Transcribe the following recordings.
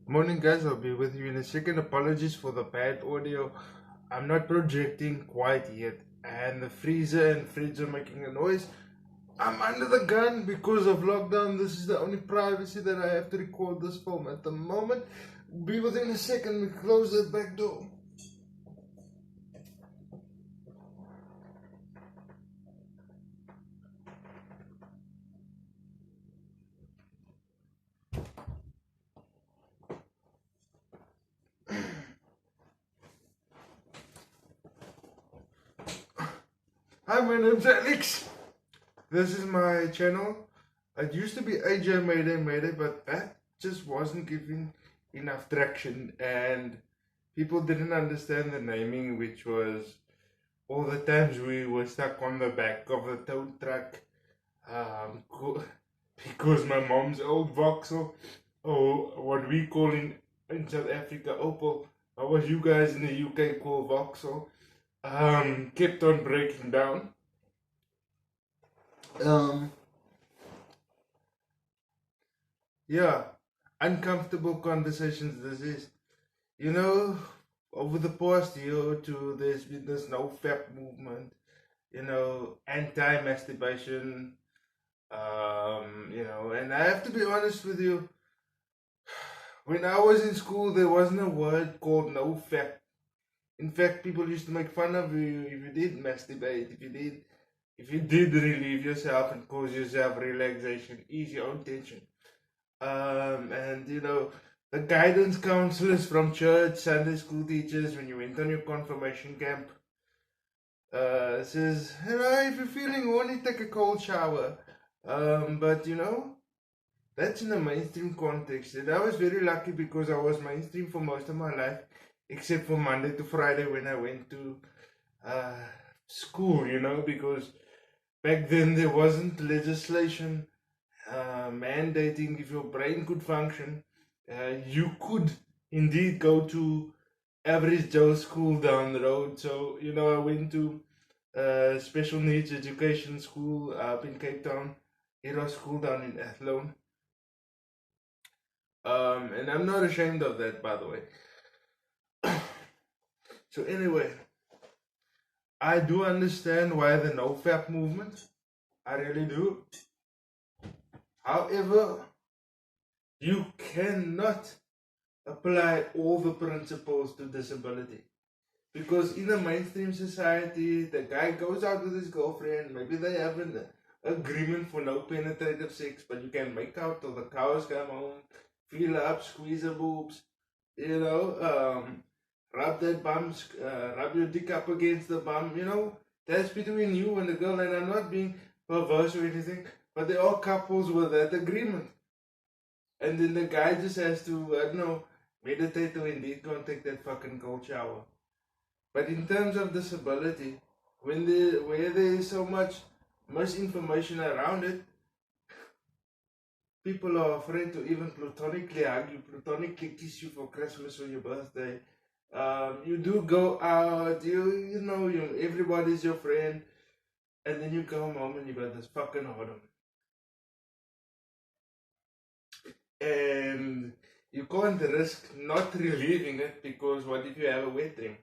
Morning, guys. I'll be with you in a second. Apologies for the bad audio. I'm not projecting quite yet, and the freezer and fridge are making a noise. I'm under the gun because of lockdown. This is the only privacy that I have to record this film at the moment. Be within a second. We close that back door. Hi, my name's Alex. This is my channel. It used to be AJ Mayday, but that just wasn't giving enough traction, and people didn't understand the naming, which was all the times we were stuck on the back of the tow truck, because my mom's old Vauxhall, or what we call in South Africa Opel, or what you guys in the UK call Vauxhall, kept on breaking down. Um, yeah, uncomfortable conversations. This is, you know, over the past year or two, there's been this no fap movement, anti-masturbation, and I have to be honest with you, when I was in school, there wasn't a word called no fap. In fact, people used to make fun of you if you did masturbate, if you did relieve yourself and cause yourself relaxation, ease your own tension. And the guidance counselors from church, Sunday school teachers, when you went on your confirmation camp, says, if you're feeling horny, take a cold shower. But that's in a mainstream context. And I was very lucky because I was mainstream for most of my life, except for Monday to Friday when I went to uh, school, because back then there wasn't legislation mandating if your brain could function. You could indeed go to average Joe school down the road. So, I went to special needs education school up in Cape Town, Era school down in Athlone. And I'm not ashamed of that, by the way. So, anyway, I do understand why the NoFap movement. I really do. However, you cannot apply all the principles to disability. Because in a mainstream society, the guy goes out with his girlfriend, maybe they have an agreement for no penetrative sex, but you can make out till the cows come home, feel up, squeeze her boobs, rub that bum, rub your dick up against the bum, that's between you and the girl, and I'm not being perverse or anything, but they are couples with that agreement. And then the guy just has to, I don't know, meditate or indeed go and take that fucking cold shower. But in terms of disability, where there is so much misinformation around it, people are afraid to even platonically hug you, platonically kiss you for Christmas or your birthday. You do go out, everybody's your friend, and then you come home and you got this fucking hard on. And you can't risk not relieving it because what if you have a wet dream?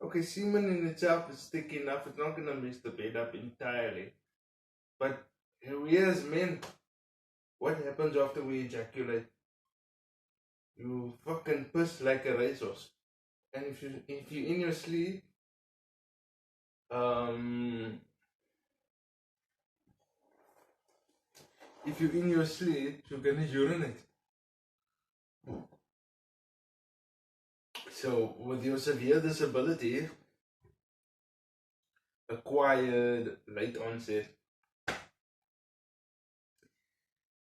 Okay, semen in itself is thick enough, it's not gonna mess the bed up entirely. But we as men, what happens after we ejaculate? You fucking piss like a racehorse. And if you in your sleep, um, if you're in your sleep, you're gonna urinate. So with your severe disability, acquired late onset,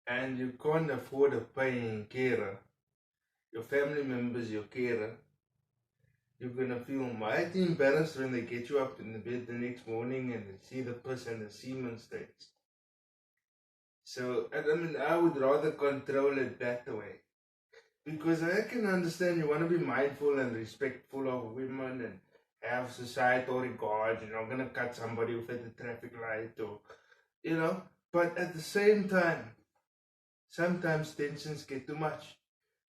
and you can't afford a paying carer, your family members, your carer, you're gonna feel mighty embarrassed when they get you up in the bed the next morning and they see the piss and the semen stains. So, I would rather control it that way. Because I can understand you want to be mindful and respectful of women and have societal regard. You're not going to cut somebody off at the traffic light but at the same time, sometimes tensions get too much.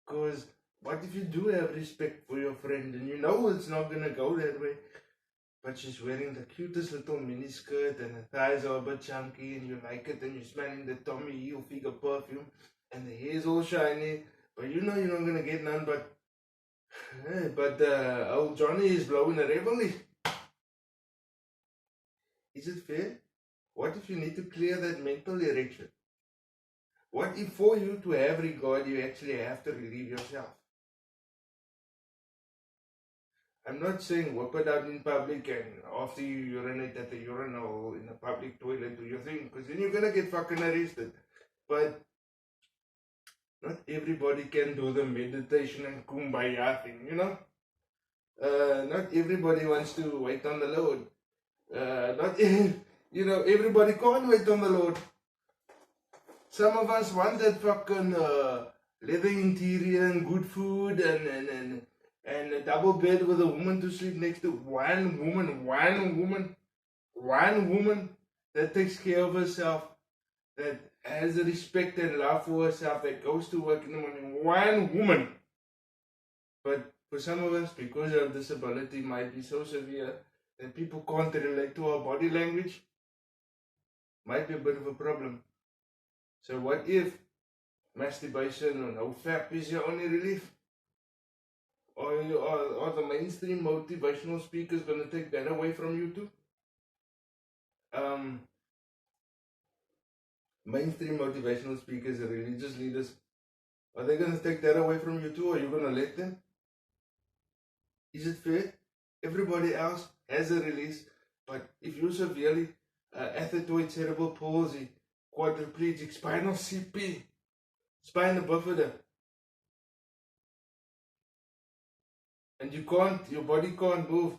Because what if you do have respect for your friend and you know it's not gonna go that way, but she's wearing the cutest little mini skirt and her thighs are a bit chunky and you like it and you're smelling the Tommy Hilfiger perfume and the hair's all shiny, but you know you're not gonna get none but old Johnny is blowing a reveille. Is it fair? What if you need to clear that mental erection? What if for you to have regard you actually have to relieve yourself? I'm not saying whip it out in public and after you urinate at the urinal in a public toilet do your thing, because then you're gonna get fucking arrested. But not everybody can do the meditation and kumbaya thing, you know? Not everybody wants to wait on the Lord. Not you know, everybody can't wait on the Lord. Some of us want that fucking leather interior and good food and a double bed with a woman to sleep next to. One woman that takes care of herself, that has respect and love for herself, that goes to work in the morning. One woman. But for some of us, because our disability might be so severe that people can't relate to our body language, might be a bit of a problem. So what if masturbation or no fap is your only relief? Are the mainstream motivational speakers going to take that away from you too? Um, Mainstream motivational speakers and religious leaders, are they going to take that away from you too, or are you going to let them? Is it fair? Everybody else has a release, but if you're severely athetoid cerebral palsy, quadriplegic, spinal CP, spina bifida, and your body can't move.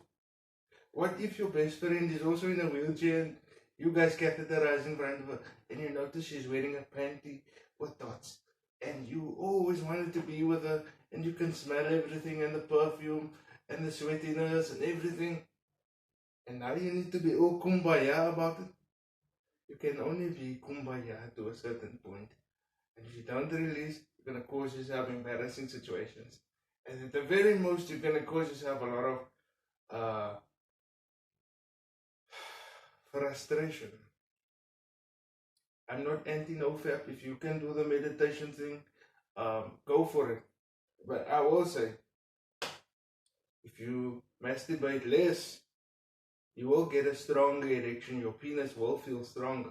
What if your best friend is also in a wheelchair and you guys catheterize in front of her and you notice she's wearing a panty with dots and you always wanted to be with her and you can smell everything and the perfume and the sweatiness and everything, and now you need to be all kumbaya about it? You can only be kumbaya to a certain point. And if you don't release, you're going to cause yourself embarrassing situations. And at the very most, you're going to cause yourself a lot of uh, frustration. I'm not anti-nofap. If you can do the meditation thing, go for it. But I will say, if you masturbate less, you will get a stronger erection. Your penis will feel stronger.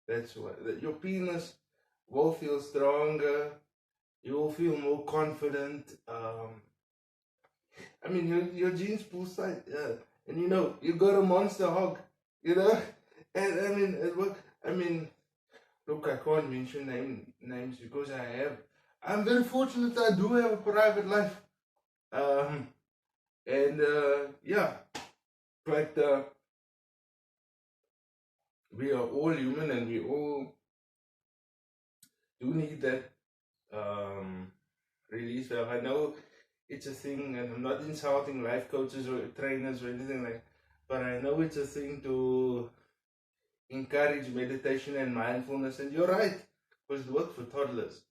That's what. Your penis will feel stronger. You will feel more confident. I mean, your jeans pull tight, and you know you got a monster hog, you know, and I mean, I mean, look, I can't mention names because I'm very fortunate. I do have a private life, and yeah, but we are all human, and we all do need that release valve. I know it's a thing, and I'm not insulting life coaches or trainers or anything like that, but I know it's a thing to encourage meditation and mindfulness, and you're right, because it works for toddlers.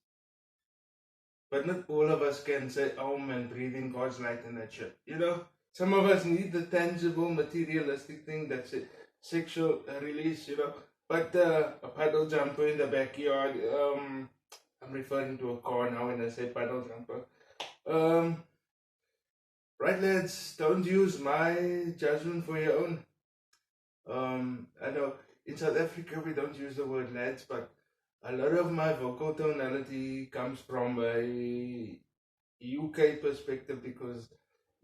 But not all of us can say, oh man, breathe in God's light and that shit. You know, some of us need the tangible, materialistic thing that's it, sexual release, you know. But a puddle jumper in the backyard, I'm referring to a car now when I say puddle jumper. Right, lads, don't use my judgment for your own. I know in South Africa we don't use the word lads, but a lot of my vocal tonality comes from a UK perspective, because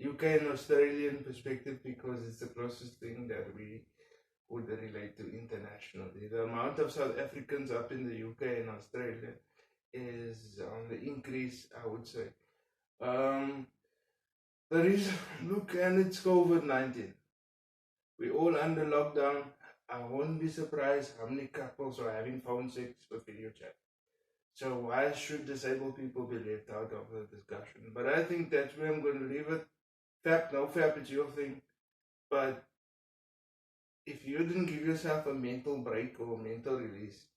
UK and Australian perspective, because it's the closest thing that we would relate to internationally. The amount of South Africans up in the UK and Australia is on the increase, I would say. The reason, look, and it's COVID-19. We all under lockdown. I won't be surprised how many couples are having phone sex with video chat. So why should disabled people be left out of the discussion? But I think that's where I'm going to leave it. Fap, no fap, it's your thing. But if you didn't give yourself a mental break or a mental release,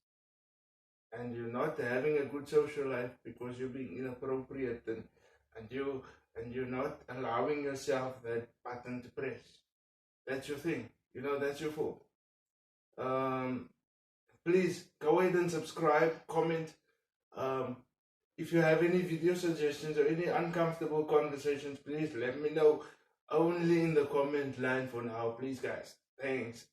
and you're not having a good social life because you're being inappropriate, and you're not allowing yourself that button to press. That's your thing. That's your fault. Um, Please go ahead and subscribe, comment. Um, if you have any video suggestions or any uncomfortable conversations, please let me know only in the comment line for now. Please, guys. Thanks.